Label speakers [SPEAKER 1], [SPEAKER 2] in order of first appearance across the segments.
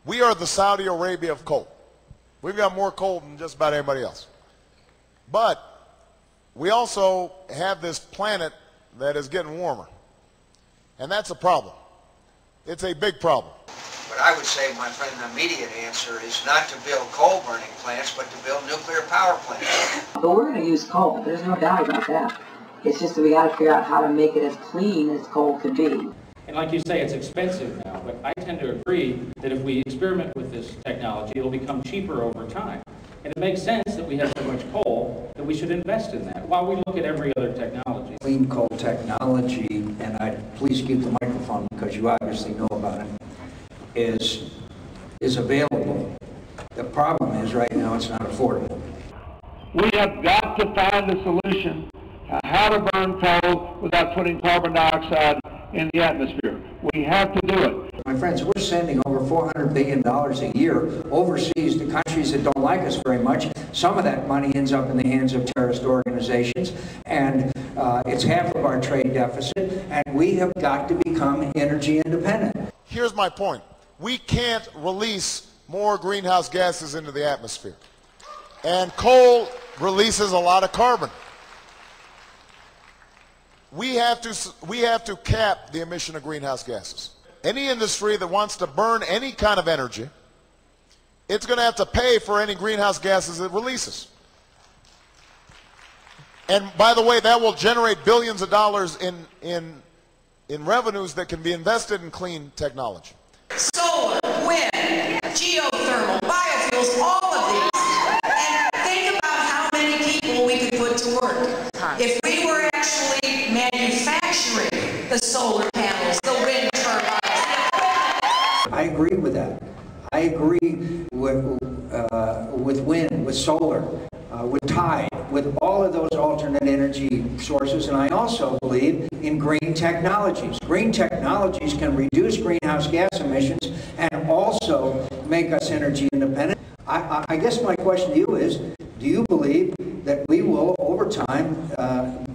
[SPEAKER 1] We are the Saudi Arabia of coal. We've got more coal than just about anybody else. But we also have this planet that is getting warmer. And that's a problem. It's a big problem.
[SPEAKER 2] But I would say, my friend, the immediate answer is not to build coal-burning plants, but to build nuclear power plants.
[SPEAKER 3] But we're going to use coal. There's no doubt about that. It's just that we got to figure out how to make it as clean as coal could be.
[SPEAKER 4] And like you say, it's expensive now, but I tend to agree that if we experiment with this technology, it'll become cheaper over time. And it makes sense that we have so much coal that we should invest in that while we look at every other technology.
[SPEAKER 5] Clean coal technology, and please keep the microphone because you obviously know about it, is available. The problem is right now it's not affordable.
[SPEAKER 6] We have got to find a solution to how to burn coal without putting carbon dioxide in the atmosphere. We have to do it.
[SPEAKER 5] My friends, we're sending over $400 billion a year overseas to countries that don't like us very much. Some of that money ends up in the hands of terrorist organizations, and it's half of our trade deficit, and we have got to become energy independent.
[SPEAKER 1] Here's my point. We can't release more greenhouse gases into the atmosphere. And coal releases a lot of carbon. We have to cap the emission of greenhouse gases. Any industry that wants to burn any kind of energy, it's going to have to pay for any greenhouse gases it releases. And by the way, that will generate billions of dollars in revenues that can be invested in clean technology.
[SPEAKER 7] Solar, wind, geothermal, biofuels, all of these. And think about how many people we could put to work. If we were actually manufacturing the solar panels, the wind turbines.
[SPEAKER 5] I agree with that. I agree with wind, with solar, with tide, with all of those alternate energy sources, and I also believe in green technologies. Green technologies can reduce greenhouse gas emissions and also make us energy independent. I guess my question to you is, do you believe that we will, over time,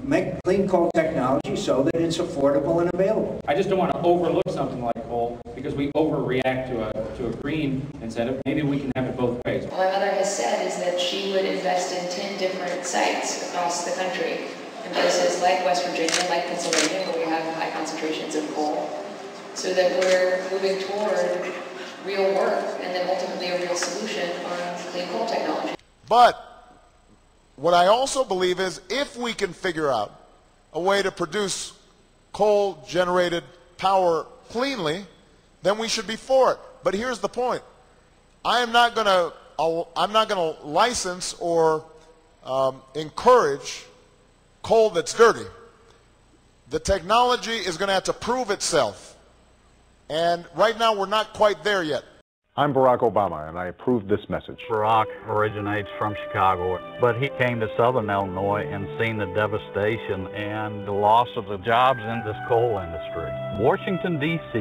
[SPEAKER 5] make clean coal technology so that it's affordable and available?
[SPEAKER 4] I just don't want to overlook something like coal because we overreact to a green incentive. Maybe we can have it both ways.
[SPEAKER 8] My mother has said is that she would invest in 10 different sites across the country in places like West Virginia, like Pennsylvania, where we have high concentrations of coal, so that we're moving toward real work and then ultimately a real solution on clean coal technology.
[SPEAKER 1] But what I also believe is if we can figure out a way to produce coal-generated power cleanly, then we should be for it. But here's the point. I'm not going to license or encourage coal that's dirty. The technology is going to have to prove itself. And right now we're not quite there yet.
[SPEAKER 9] I'm Barack Obama, and I approve this message.
[SPEAKER 10] Barack originates from Chicago, but he came to Southern Illinois and seen the devastation and the loss of the jobs in this coal industry. Washington, D.C.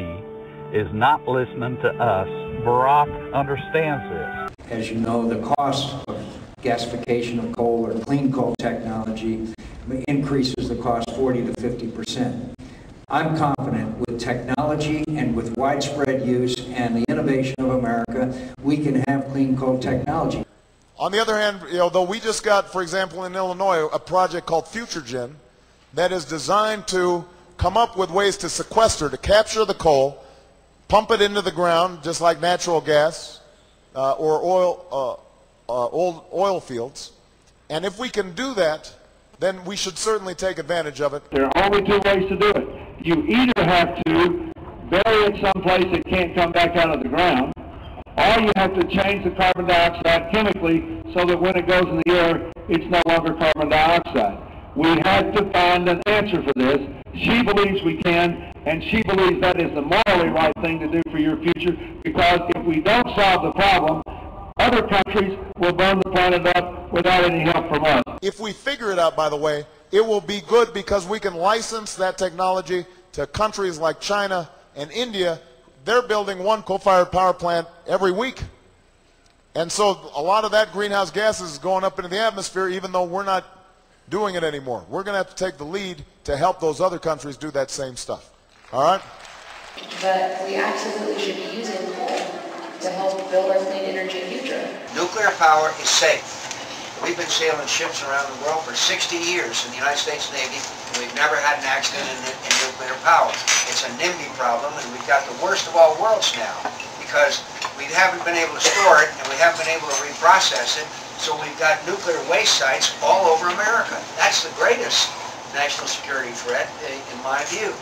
[SPEAKER 10] is not listening to us. Barack understands this.
[SPEAKER 5] As you know, the cost of gasification of coal or clean coal technology increases the cost 40 to 50%. I'm confident with technology and with widespread use and the innovation of America, we can have clean coal technology.
[SPEAKER 1] On the other hand, though we just got, for example, in Illinois, a project called FutureGen that is designed to come up with ways to sequester, to capture the coal, pump it into the ground, just like natural gas or old oil fields. And if we can do that, then we should certainly take advantage of it.
[SPEAKER 6] There are only two ways to do it. You either have to bury it someplace it can't come back out of the ground, or you have to change the carbon dioxide chemically so that when it goes in the air, it's no longer carbon dioxide. We have to find an answer for this. She believes we can, and she believes that is the morally right thing to do for your future, because if we don't solve the problem, other countries will burn the planet up without any help from us.
[SPEAKER 1] If we figure it out, by the way, it will be good because we can license that technology to countries like China and India. They're building one coal-fired power plant every week. And so a lot of that greenhouse gases is going up into the atmosphere even though we're not doing it anymore. We're going to have to take the lead to help those other countries do that same stuff. All right?
[SPEAKER 8] But we absolutely should be using coal to help build our clean energy future.
[SPEAKER 2] Nuclear power is safe. We've been sailing ships around the world for 60 years in the United States Navy, and we've never had an accident in nuclear power. It's a NIMBY problem, and we've got the worst of all worlds now, because we haven't been able to store it, and we haven't been able to reprocess it, so we've got nuclear waste sites all over America. That's the greatest national security threat, in my view.